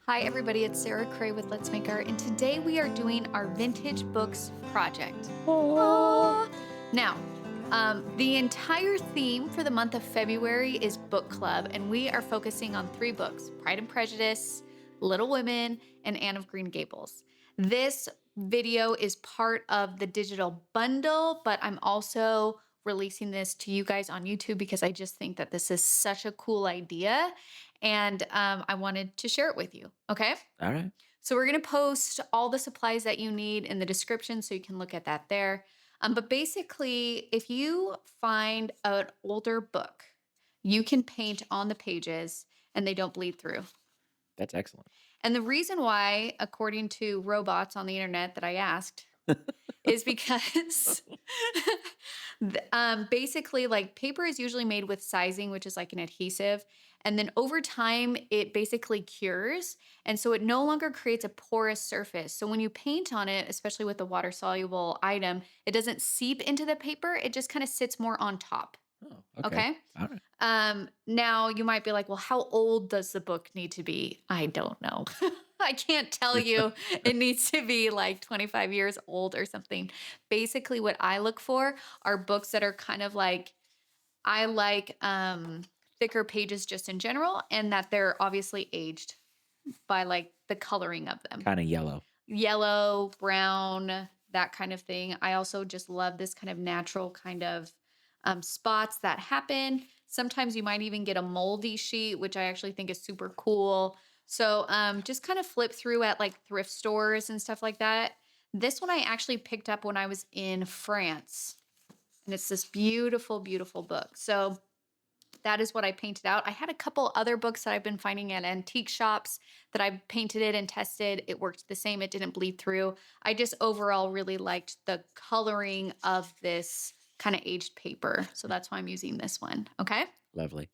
Hi everybody, it's Sarah Cray with Let's Make Art, and today we are doing our vintage books project. Oh, Ah. Now, the entire theme for the month of February is book club, and we are focusing on three books: Pride and Prejudice, Little Women, and Anne of Green Gables. This video is part of the digital bundle, but I'm also releasing this to you guys on YouTube because I just think that this is such a cool idea, and I wanted to share it with you. Okay. all right. So we're going to post all the supplies that you need in the description so you can look at that there. But basically, if you find an older book, you can paint on the pages and they don't bleed through. That's excellent. And the reason why, according to robots on the internet that I asked, is because basically, like, paper is usually made with sizing, which is like an adhesive. And then over time, it basically cures. And so it no longer creates a porous surface. So when you paint on it, especially with a water soluble item, it doesn't seep into the paper. It just kind of sits more on top. Oh, okay. Okay. All right. Now you might be like, well, how old does the book need to be? I don't know. I can't tell you it needs to be like 25 years old or something. Basically, what I look for are books that are kind of like, I like thicker pages just in general, and that they're obviously aged by like the coloring of them. Kind of yellow. Yellow, brown, that kind of thing. I also just love this kind of natural kind of spots that happen. Sometimes you might even get a moldy sheet, which I actually think is super cool. So just kind of flip through at like thrift stores and stuff like that. This one I actually picked up when I was in France. And it's this beautiful, beautiful book. So that is what I painted out. I had a couple other books that I've been finding at antique shops that I painted it and tested. It worked the same. It didn't bleed through. I just overall really liked the coloring of this kind of aged paper. So that's why I'm using this one. Okay. Lovely.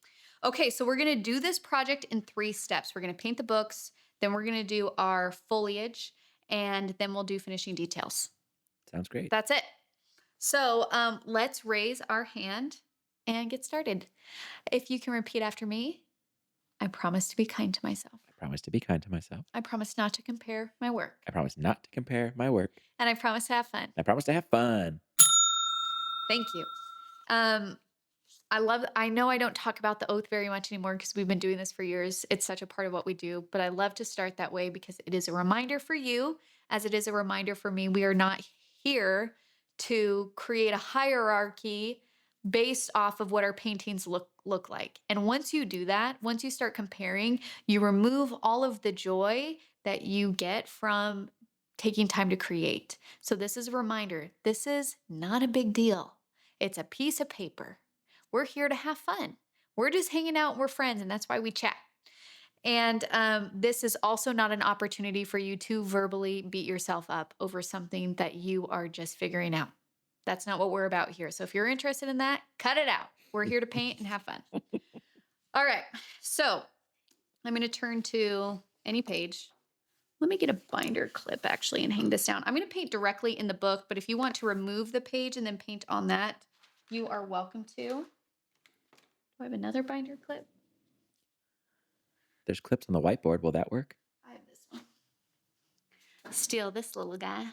Okay. So we're going to do this project in 3 steps. We're going to paint the books, then we're going to do our foliage, and then we'll do finishing details. Sounds great. That's it. So let's raise our hand and get started. If you can repeat after me, I promise to be kind to myself. I promise to be kind to myself. I promise not to compare my work. I promise not to compare my work. And I promise to have fun. I promise to have fun. Thank you. I know I don't talk about the oath very much anymore because we've been doing this for years. It's such a part of what we do, but I love to start that way because it is a reminder for you, as it is a reminder for me. We are not here to create a hierarchy based off of what our paintings look like. And once you do that, once you start comparing, you remove all of the joy that you get from taking time to create. So this is a reminder. This is not a big deal. It's a piece of paper. We're here to have fun. We're just hanging out. We're friends, and that's why we chat. And this is also not an opportunity for you to verbally beat yourself up over something that you are just figuring out. That's not what we're about here. So if you're interested in that, cut it out. We're here to paint and have fun. All right. So I'm going to turn to any page. Let me get a binder clip actually and hang this down. I'm going to paint directly in the book, but if you want to remove the page and then paint on that, you are welcome to. Do I have another binder clip? There's clips on the whiteboard. Will that work? I have this one. Steal this little guy.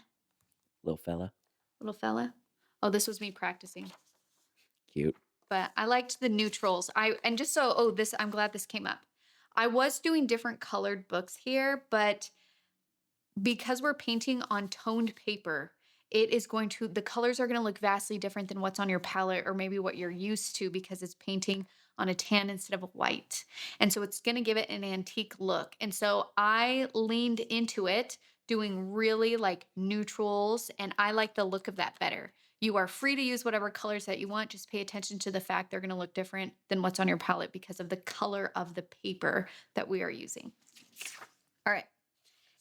Little fella. Little fella. Oh, this was me practicing. Cute. But I liked the neutrals. I'm glad this came up. I was doing different colored books here, but because we're painting on toned paper, the colors are going to look vastly different than what's on your palette or maybe what you're used to because it's painting on a tan instead of a white. And so it's going to give it an antique look. And so I leaned into it doing really like neutrals, and I like the look of that better. You are free to use whatever colors that you want. Just pay attention to the fact they're going to look different than what's on your palette because of the color of the paper that we are using. All right.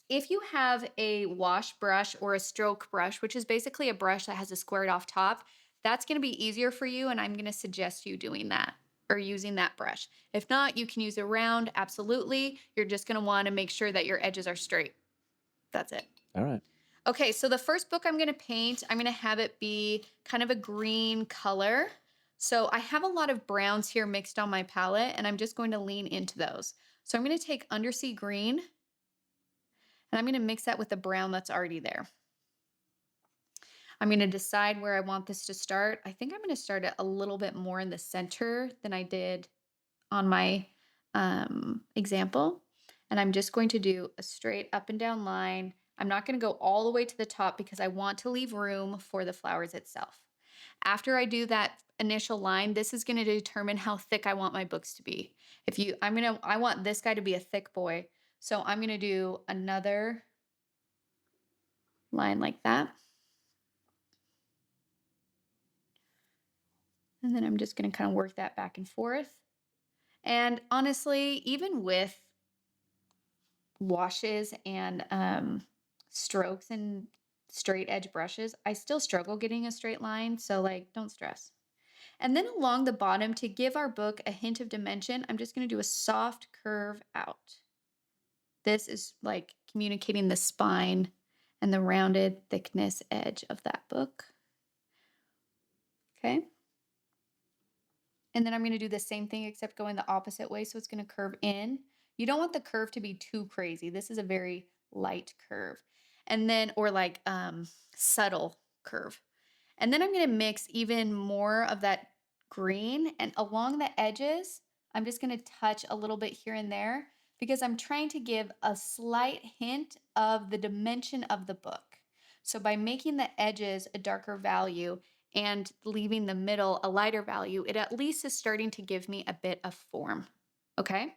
If you have a wash brush or a stroke brush, which is basically a brush that has a squared off top, that's going to be easier for you, and I'm going to suggest you doing that or using that brush. If not, you can use a round, absolutely. You're just going to want to make sure that your edges are straight. That's it. All right. Okay, so the first book I'm going to paint, I'm going to have it be kind of a green color. So I have a lot of browns here mixed on my palette, and I'm just going to lean into those. So I'm going to take Undersea green, And I'm going to mix that with the brown that's already there. I'm going to decide where I want this to start. I think I'm going to start it a little bit more in the center than I did on my example. And I'm just going to do a straight up and down line. I'm not going to go all the way to the top because I want to leave room for the flowers itself. After I do that initial line, this is going to determine how thick I want my books to be. I want this guy to be a thick boy. So I'm going to do another line like that. And then I'm just going to kind of work that back and forth. And honestly, even with washes and strokes and straight edge brushes, I still struggle getting a straight line. So, like, don't stress. And then along the bottom, to give our book a hint of dimension, I'm just going to do a soft curve out. This is like communicating the spine and the rounded thickness edge of that book. Okay. And then I'm going to do the same thing except going the opposite way. So it's going to curve in. You don't want the curve to be too crazy. This is a very light curve. And then, or like subtle curve. And then I'm going to mix even more of that green, and along the edges, I'm just going to touch a little bit here and there because I'm trying to give a slight hint of the dimension of the book. So by making the edges a darker value and leaving the middle a lighter value, it at least is starting to give me a bit of form. Okay?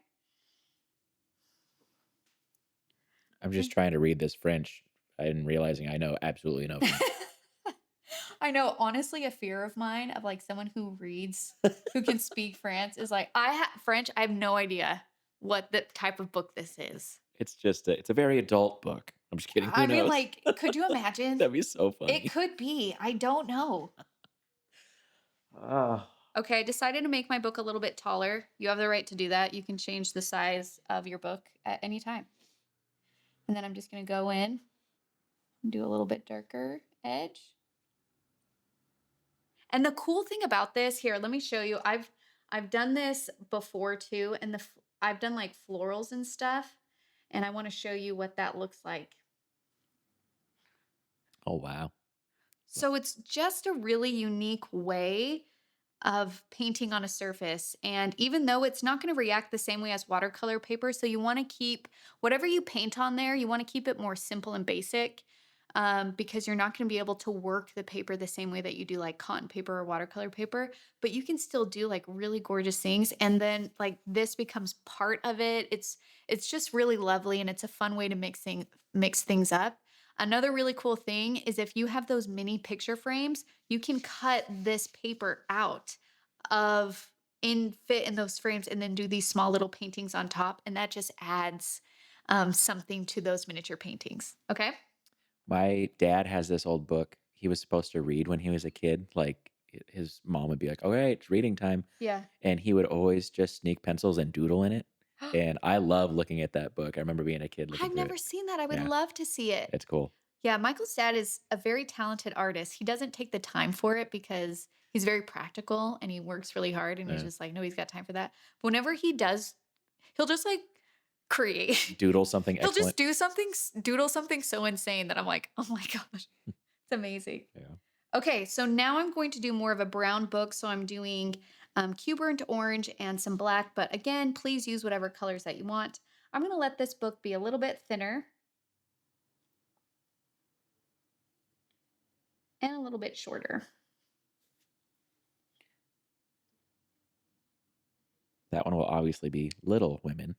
I'm just Okay. trying to read this French and realizing I know absolutely no French. I know, honestly, a fear of mine of like someone who reads, who can speak France is like, French, I have no idea what the type of book this is. It's a very adult book. I'm just kidding. Who I mean, knows? like, could you imagine? That'd be so It funny. could be. I don't know. Ah. Okay, I decided to make my book a little bit taller. You have the right to do that. You can change the size of your book at any time. And then I'm just going to go in and do a little bit darker edge. And the cool thing about this here, let me show you. I've done this before too, and I've done like florals and stuff, and I want to show you what that looks like. Oh wow. So it's just a really unique way of painting on a surface. And even though it's not going to react the same way as watercolor paper, so you want to keep whatever you paint on there, you want to keep it more simple and basic, because you're not going to be able to work the paper the same way that you do like cotton paper or watercolor paper. But you can still do like really gorgeous things. And then like this becomes part of it. It's just really lovely, and it's a fun way to mix things up. Another really cool thing is if you have those mini picture frames, you can cut this paper out of in fit in those frames and then do these small little paintings on top, and that just adds something to those miniature paintings. Okay. My dad has this old book he was supposed to read when he was a kid. Like his mom would be like, "All right, it's reading time," Yeah. and he would always just sneak pencils and doodle in it. And I love looking at that book. I remember being a kid looking I've through never it. seen that. I would Yeah, love to see it. it's cool. Yeah, Michael's dad is a very talented artist. He doesn't take the time for it because he's very practical and he works really hard, and he's Yeah. just like, no, he's got time for that. But whenever he does, he'll just like create. Doodle something He'll just excellent. doodle something so insane that I'm like, oh my gosh, it's amazing. Yeah. Okay, so now I'm going to do more of a brown book. So I'm doing Q burnt orange and some black. But again, please use whatever colors that you want. I'm going to let this book be a little bit thinner and a little bit shorter. That one will obviously be Little Women.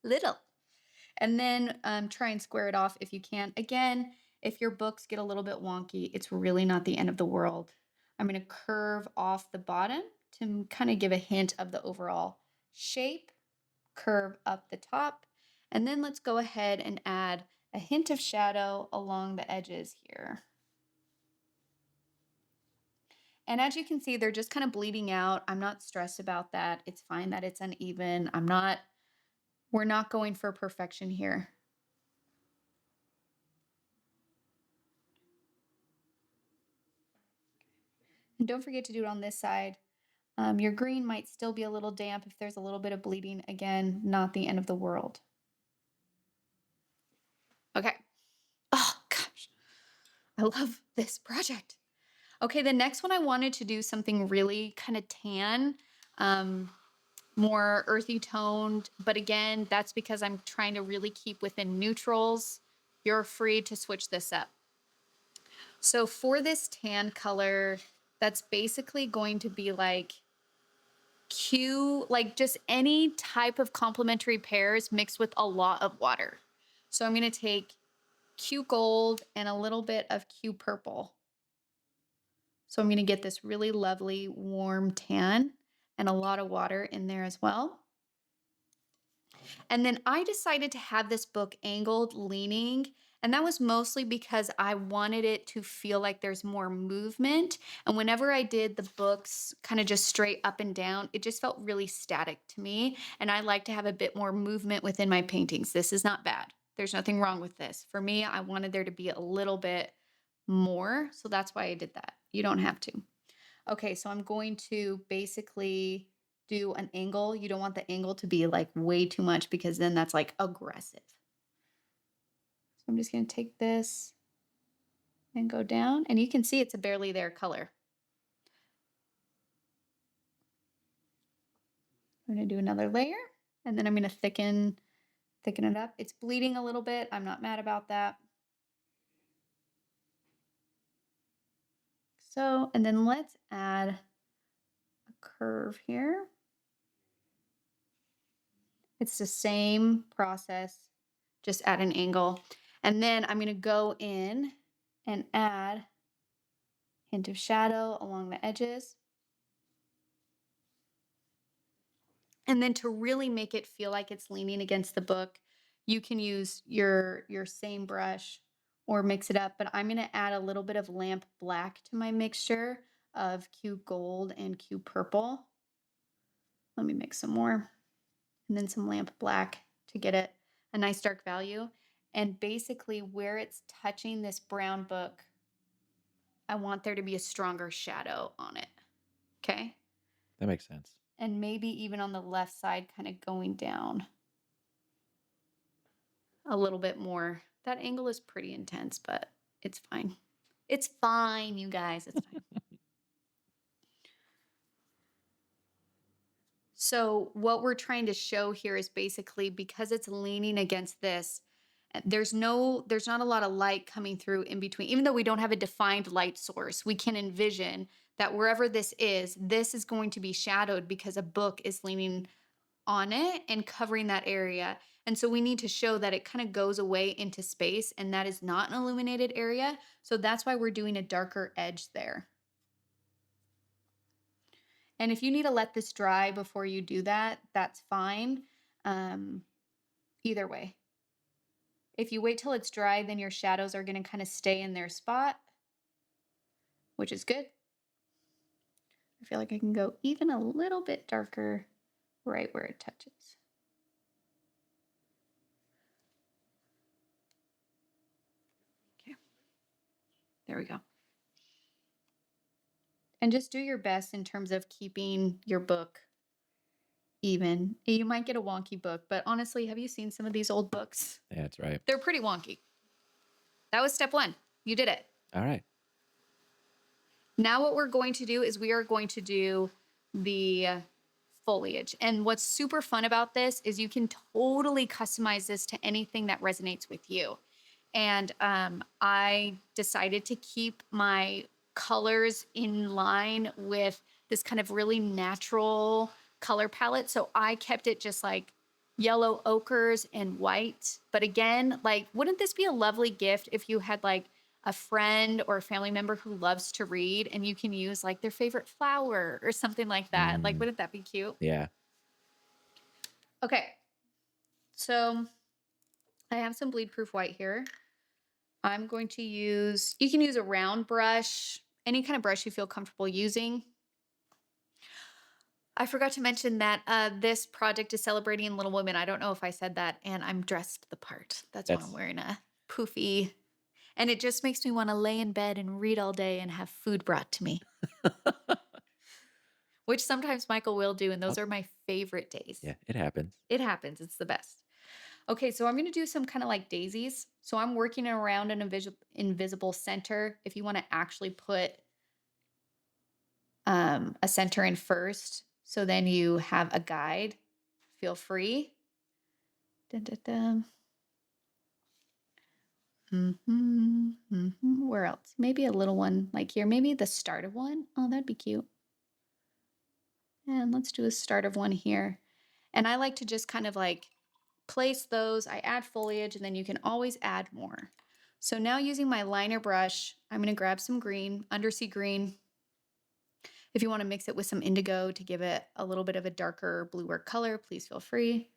Little. And then try and square it off if you can. Again, if your books get a little bit wonky, it's really not the end of the world. I'm going to curve off the bottom to kind of give a hint of the overall shape, curve up the top, and then let's go ahead and add a hint of shadow along the edges here. And as you can see, they're just kind of bleeding out. I'm not stressed about that. It's fine that it's uneven. We're not going for perfection here. And don't forget to do it on this side. Your green might still be a little damp if there's a little bit of bleeding. Again, not the end of the world. I love this project. Okay, the next one I wanted to do something really kind of tan, um, more earthy toned. But again, that's because I'm trying to really keep within neutrals. You're free to switch this up. So for this tan color, that's basically going to be like like just any type of complementary pairs mixed with a lot of water. So I'm going to take Q gold and a little bit of Q purple. So I'm going to get this really lovely warm tan and a lot of water in there as well. And then I decided to have this book angled, leaning, and that was mostly because I wanted it to feel like there's more movement. And whenever I did the books kind of just straight up and down, it just felt really static to me. And I like to have a bit more movement within my paintings. This is not bad. There's nothing wrong with this. For me, I wanted there to be a little bit more. So that's why I did that. You don't have to. Okay, so I'm going to basically do an angle. You don't want the angle to be like way too much because then that's like aggressive. So I'm just going to take this and go down, and you can see it's a barely there color. I'm going to do another layer, and then I'm going to thicken it up. It's bleeding a little bit. I'm not mad about that. So, and then let's add a curve here. It's the same process, just at an angle. And then I'm going to go in and add a hint of shadow along the edges. And then to really make it feel like it's leaning against the book, you can use your same brush or mix it up, but I'm going to add a little bit of lamp black to my mixture of Q gold and Q purple. Let me mix some more, and then some lamp black to get it a nice dark value. And basically where it's touching this brown book, I want there to be a stronger shadow on it. Okay. That makes sense. And maybe even on the left side, kind of going down a little bit more. That angle is pretty intense, but it's fine. It's fine, you guys. It's fine. So what we're trying to show here is basically because it's leaning against this, there's not a lot of light coming through in between. Even though we don't have a defined light source, we can envision that wherever this is going to be shadowed because a book is leaning on it and covering that area. And so we need to show that it kind of goes away into space, and that is not an illuminated area. So that's why we're doing a darker edge there. And if you need to let this dry before you do that, that's fine. Either way. If you wait till it's dry, then your shadows are going to kind of stay in their spot, which is good. I feel like I can go even a little bit darker right where it touches. Okay, there we go. And just do your best in terms of keeping your book even. You might get a wonky book, but honestly, have you seen some of these old books? Yeah, that's right. They're pretty wonky. That was step one. You did it. All right. Now what we're going to do is we are going to do the foliage. And what's super fun about this is you can totally customize this to anything that resonates with you. And I decided to keep my colors in line with this kind of really natural color palette. So I kept it just like yellow ochres and white. But again, like, wouldn't this be a lovely gift if you had like a friend or a family member who loves to read and you can use like their favorite flower or something like that? Like, wouldn't that be cute? Yeah. Okay. So I have some bleed proof white here. I'm going to use, you can use a round brush, any kind of brush you feel comfortable using. I forgot to mention that this project is celebrating Little Women. I don't know if I said that, and I'm dressed the part. That's why I'm That's wearing a poofy. And it just makes me want to lay in bed and read all day and have food brought to me, which sometimes Michael will do. And those Oh, are my favorite days. yeah, it happens. It happens. It's the best. Okay, so I'm going to do some kind of like daisies. So I'm working around an invisible center. If you want to actually put a center in first, so then you have a guide, feel free. Dun, dun, dun. Where else? Maybe a little one like here. Maybe the start of one. Oh, that'd be cute. And let's do a start of one here. And I like to just kind of like place those. I add foliage and then you can always add more. So now using my liner brush, I'm going to grab some green, undersea green. If you want to mix it with some indigo to give it a little bit of a darker bluer color, please feel free.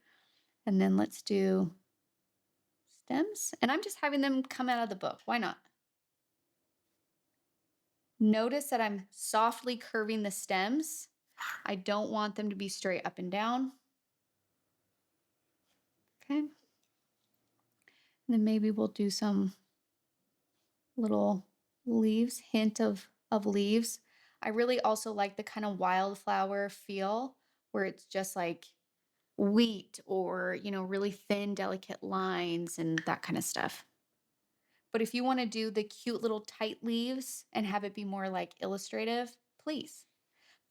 And then let's do stems. And I'm just having them come out of the book. Why not? Notice that I'm softly curving the stems. I don't want them to be straight up and down. Okay. And then maybe we'll do some little leaves, hint of leaves. I really also like the kind of wildflower feel where it's just like wheat or, really thin, delicate lines and that kind of stuff. But if you want to do the cute little tight leaves and have it be more like illustrative, please.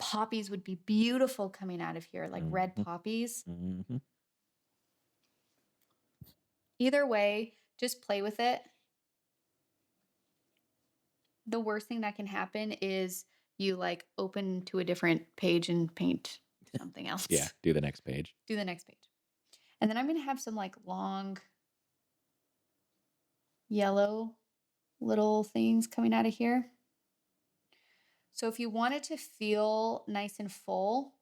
Poppies would be beautiful coming out of here, like red Mhm, poppies. mhm. Either way, just play with it. The worst thing that can happen is you like open to a different page and paint something Yeah, else. do the next page. Do the next page. And then I'm going to have some like long yellow little things coming out of here. So if you want it to feel nice and full,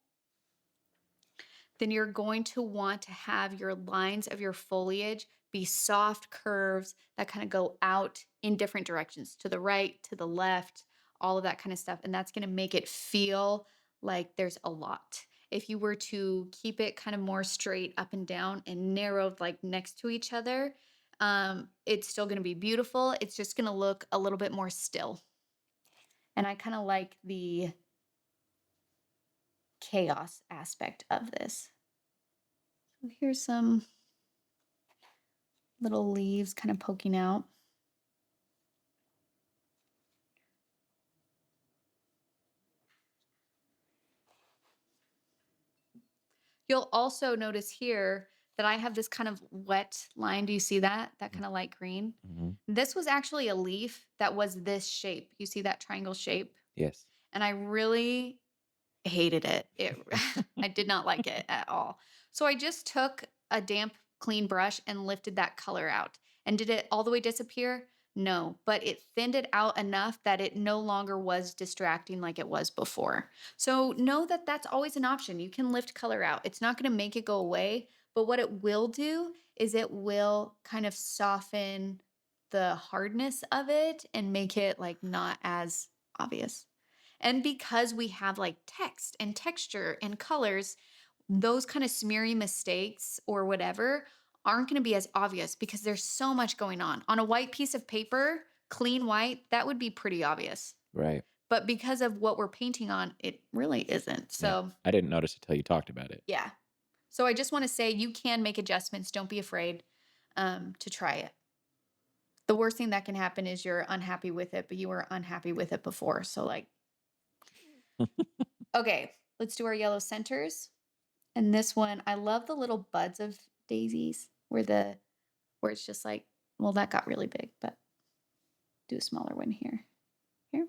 then you're going to want to have your lines of your foliage be soft curves that kind of go out in different directions, to the right, to the left, all of that kind of stuff. And that's going to make it feel like there's a lot. If you were to keep it kind of more straight up and down and narrowed like next to each other, it's still going to be beautiful. It's just going to look a little bit more still. And I kind of like the chaos aspect of this. So here's some little leaves kind of poking out. You'll also notice here that I have this kind of wet line. Do you see that? That kind of light green. Mhm. This was actually a leaf that was this shape. You see that triangle shape? Yes. And I really hated it. I did not like it at all. So I just took a damp, clean brush and lifted that color out. And did it all the way disappear? No, but it thinned it out enough that it no longer was distracting like it was before. So know that that's always an option. You can lift color out. It's not going to make it go away, but what it will do is it will kind of soften the hardness of it and make it like not as obvious. And because we have like text and texture and colors, those kind of smeary mistakes or whatever aren't going to be as obvious because there's so much going on. On a white piece of paper, clean white, that would be pretty obvious. Right. But because of what we're painting on, it really isn't. Yeah. So, I didn't notice it till you talked about it. yeah. So I just want to say you can make adjustments. Don't be afraid to try it. The worst thing that can happen is you're unhappy with it, but you were unhappy with it before. So, like, okay, let's do our yellow centers. And this one, I love the little buds of daisies where it's just like, well, that got really big, but do a smaller one here. Here.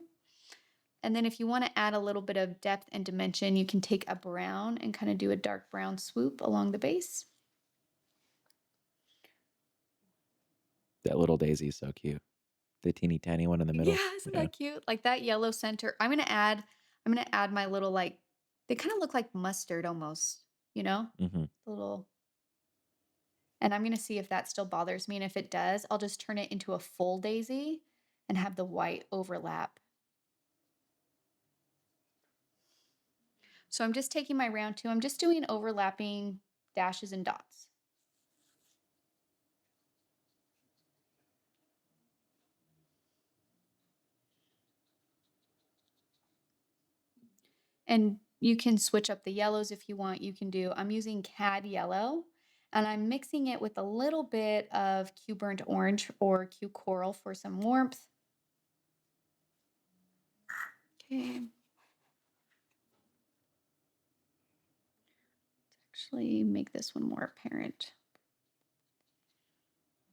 And then if you want to add a little bit of depth and dimension, you can take a brown and kind of do a dark brown swoop along the base. That little daisy is so cute. The teeny tiny one in the middle. Yeah, isn't Yeah. that cute? Like that yellow center. I'm gonna add my little like they kind of look like mustard almost, you know? Mhm. The little and I'm going to see if that still bothers me. And if it does, I'll just turn it into a full daisy and have the white overlap. So I'm just taking my round two. I'm just doing overlapping dashes and dots. And you can switch up the yellows if you want. You can do, I'm using cad yellow. And I'm mixing it with a little bit of Q burnt orange or Q coral for some warmth. Okay. Actually make this one more apparent.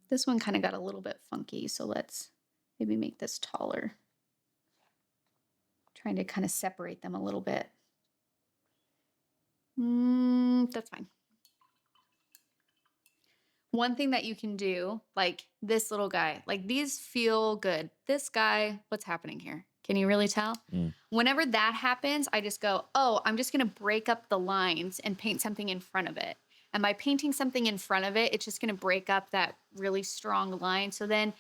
This one kind of got a little bit funky, so let's maybe make this taller. Trying to kind of separate them a little bit. That's fine. One thing that you can do, like this little guy, like these feel good. This guy, what's happening here? Can you really tell? Mm. Whenever that happens, I just go, oh, I'm just going to break up the lines and paint something in front of it. And by painting something in front of it, it's just going to break up that really strong line. So then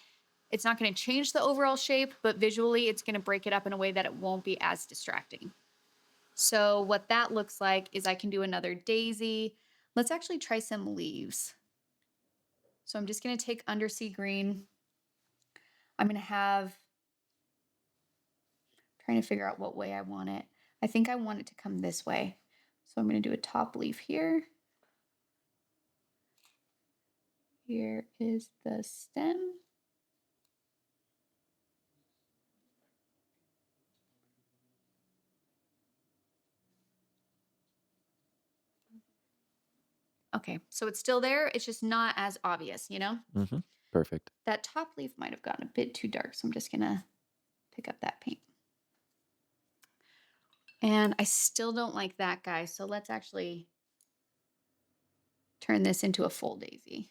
it's not going to change the overall shape, but visually it's going to break it up in a way that it won't be as distracting. So what that looks like is I can do another daisy. Let's actually try some leaves. So I'm just going to take undersea green. I'm going to have, trying to figure out what way I want it. I think I want it to come this way. So I'm going to do a top leaf here. Here is the stem. Okay, so it's still there. It's just not as obvious, you know? Mhm. Perfect. That top leaf might have gotten a bit too dark, so I'm just going to pick up that paint. And I still don't like that guy, so let's actually turn this into a full daisy.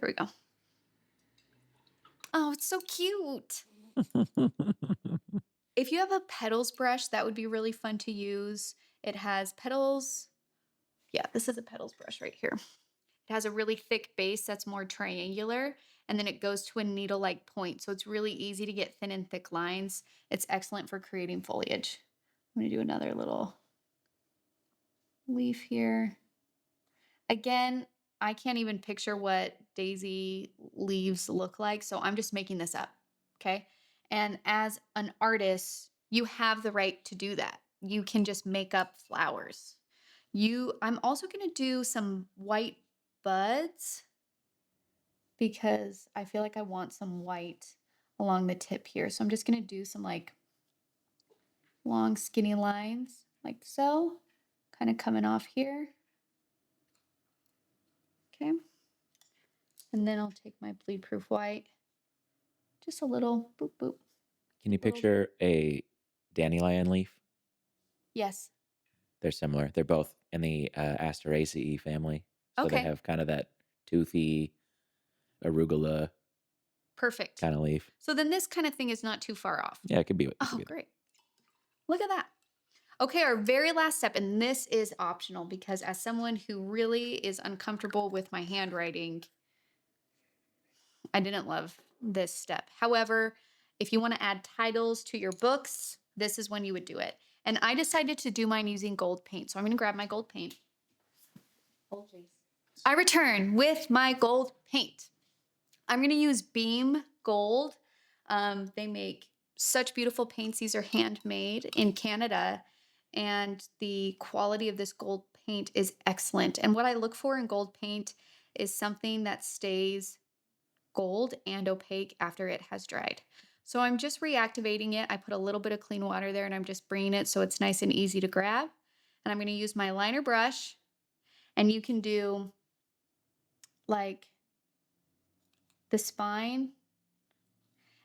There we go. Oh, it's so cute. If you have a petals brush, that would be really fun to use. It has petals. Yeah, this is a petals brush right here. It has a really thick base that's more triangular, and then it goes to a needle-like point. So it's really easy to get thin and thick lines. It's excellent for creating foliage. I'm gonna do another little leaf here. Again, I can't even picture what daisy leaves look like, so I'm just making this up, okay? And as an artist, you have the right to do that. You can just make up flowers. I'm also going to do some white buds because I feel like I want some white along the tip here. So I'm just going to do some like long skinny lines like so, kind of coming off here. Okay. And then I'll take my bleed proof white, just a little boop boop. Can you Little, picture a dandelion leaf? yes. They're similar. They're both in the Asteraceae family, so they Okay. have kind of that toothy arugula Perfect. kind of leaf. So then this kind of thing is not too far off. Yeah, it could be. It could Oh, be that. great. Look at that. Okay, our very last step, and this is optional because as someone who really is uncomfortable with my handwriting, I didn't love this step. However, if you want to add titles to your books, this is when you would do it. And I decided to do mine using gold paint. So I'm going to grab my gold paint. Oh, please. I return with my gold paint. I'm going to use Beam Gold. They make such beautiful paints. These are handmade in Canada, and the quality of this gold paint is excellent. And what I look for in gold paint is something that stays gold and opaque after it has dried. So I'm just reactivating it. I put a little bit of clean water there and I'm just bringing it so it's nice and easy to grab. And I'm going to use my liner brush, and you can do like the spine.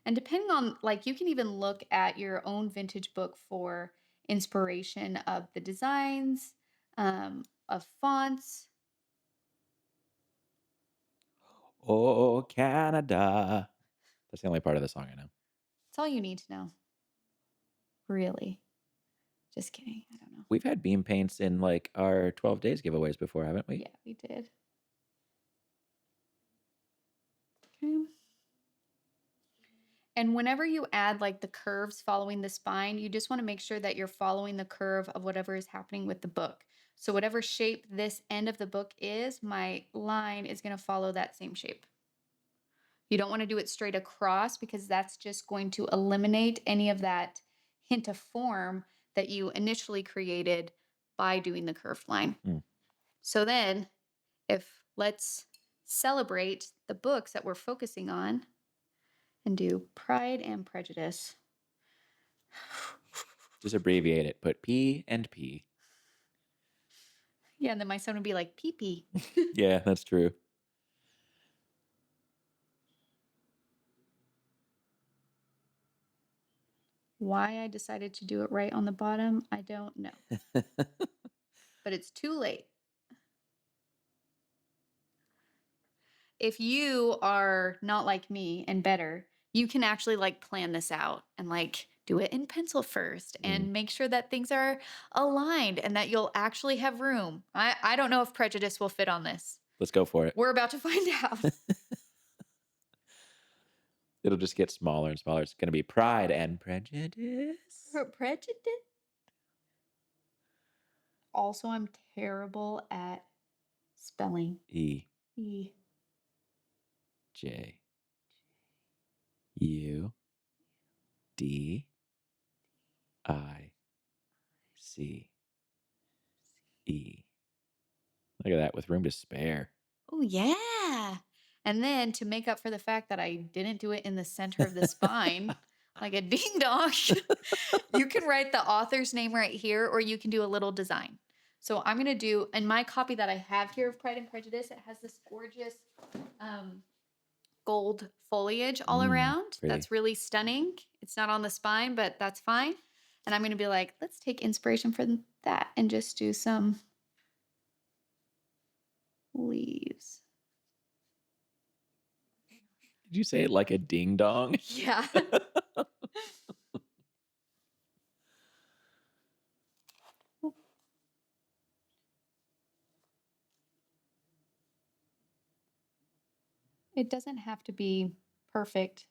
And depending on, like, you can even look at your own vintage book for inspiration of the designs, of fonts. Oh, Canada. That's the only part of the song I know. It's all you need to know. Really. Just kidding. I don't know. We've had beam paints in like our 12 days giveaways before, haven't we? Yeah, we did. Okay. And whenever you add like the curves following the spine, you just want to make sure that you're following the curve of whatever is happening with the book. So whatever shape this end of the book is, my line is going to follow that same shape. You don't want to do it straight across because that's just going to eliminate any of that hint of form that you initially created by doing the curved line. Mm. So then, if let's celebrate the books that we're focusing on and do Pride and Prejudice. Just abbreviate it. Put P and P. Yeah, and then my son would be like, pee pee. Yeah, that's true. Why I decided to do it right on the bottom, I don't know, but it's too late. If you are not like me and better, you can actually like plan this out and like do it in pencil first Mm, and make sure that things are aligned and that you'll actually have room. I don't know if prejudice will fit on this. let's go for it. We're about to find out. It'll just get smaller and smaller. It's going to be Pride and Prejudice. Prejudice. Also, I'm terrible at spelling. E E. J U D I C E. Look at that with room to spare. Oh, yeah. And then to make up for the fact that I didn't do it in the center of the spine, like a ding dong, you can write the author's name right here, or you can do a little design. So I'm going to do, in my copy that I have here of Pride and Prejudice, it has this gorgeous um, gold foliage all around. Pretty. That's really stunning. It's not on the spine, but that's fine. And I'm going to be like, let's take inspiration from that and just do some leaves. Did you say it like a ding dong? Yeah. It doesn't have to be perfect.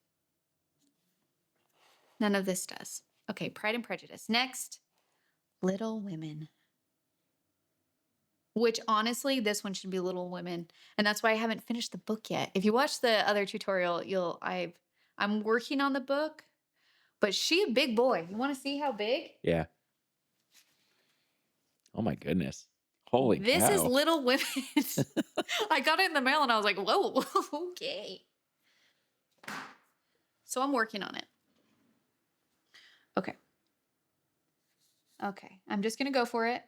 None of this does. Okay, Pride and Prejudice. Next, Little Women. Which honestly, this one should be Little Women. And that's why I haven't finished the book yet. If you watch the other tutorial, I'm working on the book, but she a big boy. You want to see how big? Yeah. Oh my goodness. Holy This is cow. Little Women. I got it in the mail and I was like, whoa, okay. So I'm working on it. Okay. Okay. I'm just going to go for it.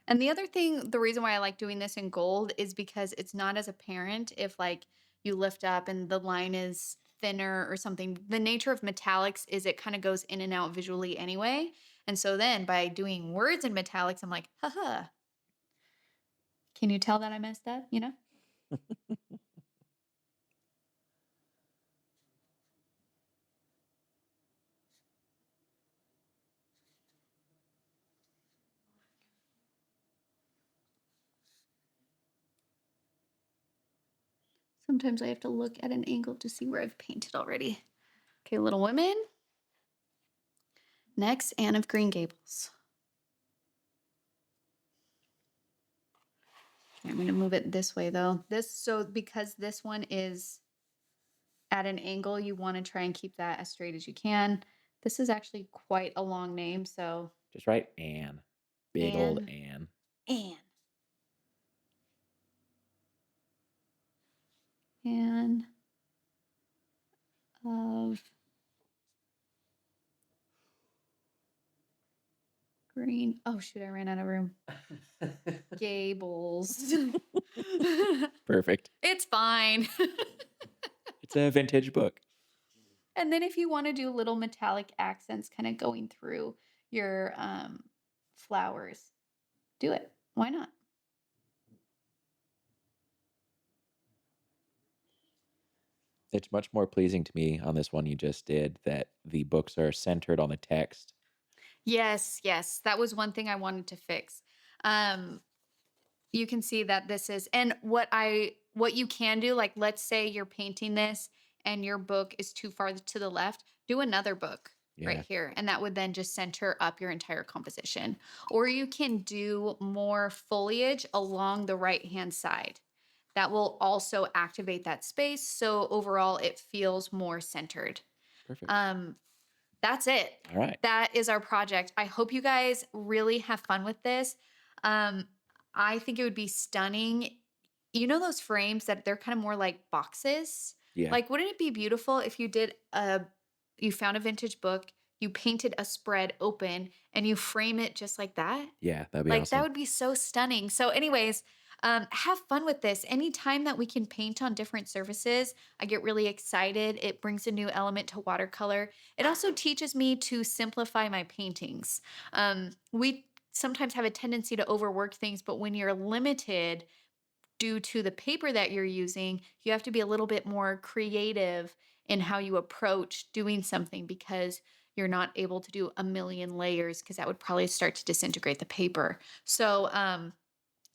And the other thing, the reason why I like doing this in gold is because it's not as apparent if like you lift up and the line is thinner or something. The nature of metallics is it kind of goes in and out visually anyway. And so then by doing words in metallics, I'm like, haha. Can you tell that I messed up? You know? Sometimes I have to look at an angle to see where I've painted already. Okay, Little Women. Next, Anne of Green Gables. Okay, I'm going to move it this way though. Because this one is at an angle, you want to try and keep that as straight as you can. This is actually quite a long name, so Just write Anne. Big old Anne, Anne. Anne, Anne of Green. Oh shoot, I ran out of room. Gables. Perfect. It's fine. It's a vintage book. And then if you want to do little metallic accents kind of going through your flowers, do it. Why not? It's much more pleasing to me on this one you just did that the books are centered on the text. Yes, yes. That was one thing I wanted to fix. Um, you can see that this is, and what you can do, like let's say you're painting this and your book is too far to the left, do another book right Yeah. here. And that would then just center up your entire composition. Or you can do more foliage along the right hand side. that will also activate that space. So overall, it feels more centered. Perfect. Um, that's it. All right. That is our project. I hope you guys really have fun with this. Um, I think it would be stunning. You know those frames that they're kind of more like boxes? Yeah. Like, wouldn't it be beautiful if you found a vintage book, you painted a spread open, and you frame it just like that? Yeah, that'd be Like, that awesome. would be so stunning. So, anyways, have fun with this. Anytime that we can paint on different surfaces, I get really excited. It brings a new element to watercolor. It also teaches me to simplify my paintings. We sometimes have a tendency to overwork things, but when you're limited due to the paper that you're using, you have to be a little bit more creative in how you approach doing something because you're not able to do a million layers because that would probably start to disintegrate the paper. So,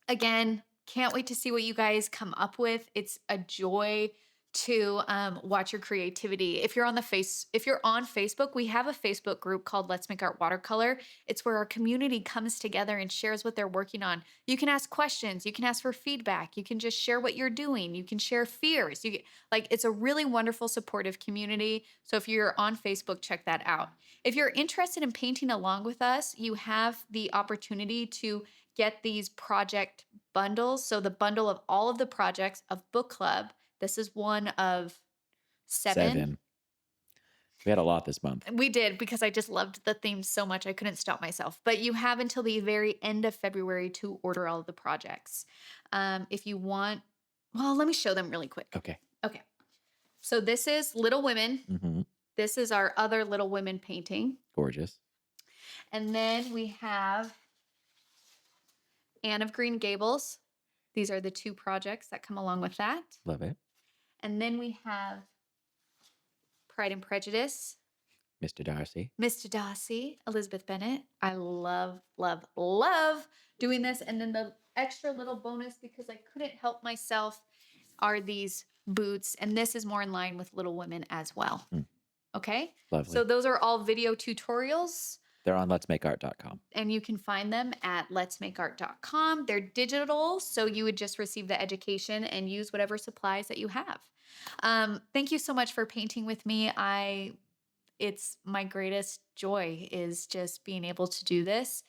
again, can't wait to see what you guys come up with. It's a joy to watch your creativity. If you're on Facebook, we have a Facebook group called Let's Make Art Watercolor. It's where our community comes together and shares what they're working on. You can ask questions, you can ask for feedback, you can just share what you're doing, you can share fears. Like it's a really wonderful supportive community. So if you're on Facebook, check that out. If you're interested in painting along with us, you have the opportunity to get these project bundles. So the bundle of all of the projects of book club. This is one of 7. 7. We had a lot this month. We did because I just loved the theme so much I couldn't stop myself. But you have until the very end of February to order all of the projects. If you want, well, let me show them really quick. Okay. Okay. So this is Little Women. Mhm. This is our other Little Women painting. Gorgeous. And then we have Anne of Green Gables. These are the 2 projects that come along with that. Love it. And then we have Pride and Prejudice, Mr. Darcy. Mr. Darcy, Elizabeth Bennet. I love, love, love doing this. And then the extra little bonus, because I couldn't help myself, are these boots. And this is more in line with Little Women as well. Mm, Okay. So lovely. those are all video tutorials. They're on letsmakeart.com. And you can find them at letsmakeart.com. They're digital, so you would just receive the education and use whatever supplies that you have. Thank you so much for painting with me. It's my greatest joy is just being able to do this.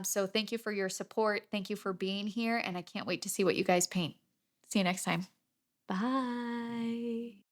So thank you for your support. Thank you for being here, and I can't wait to see what you guys paint. See you next time. Bye.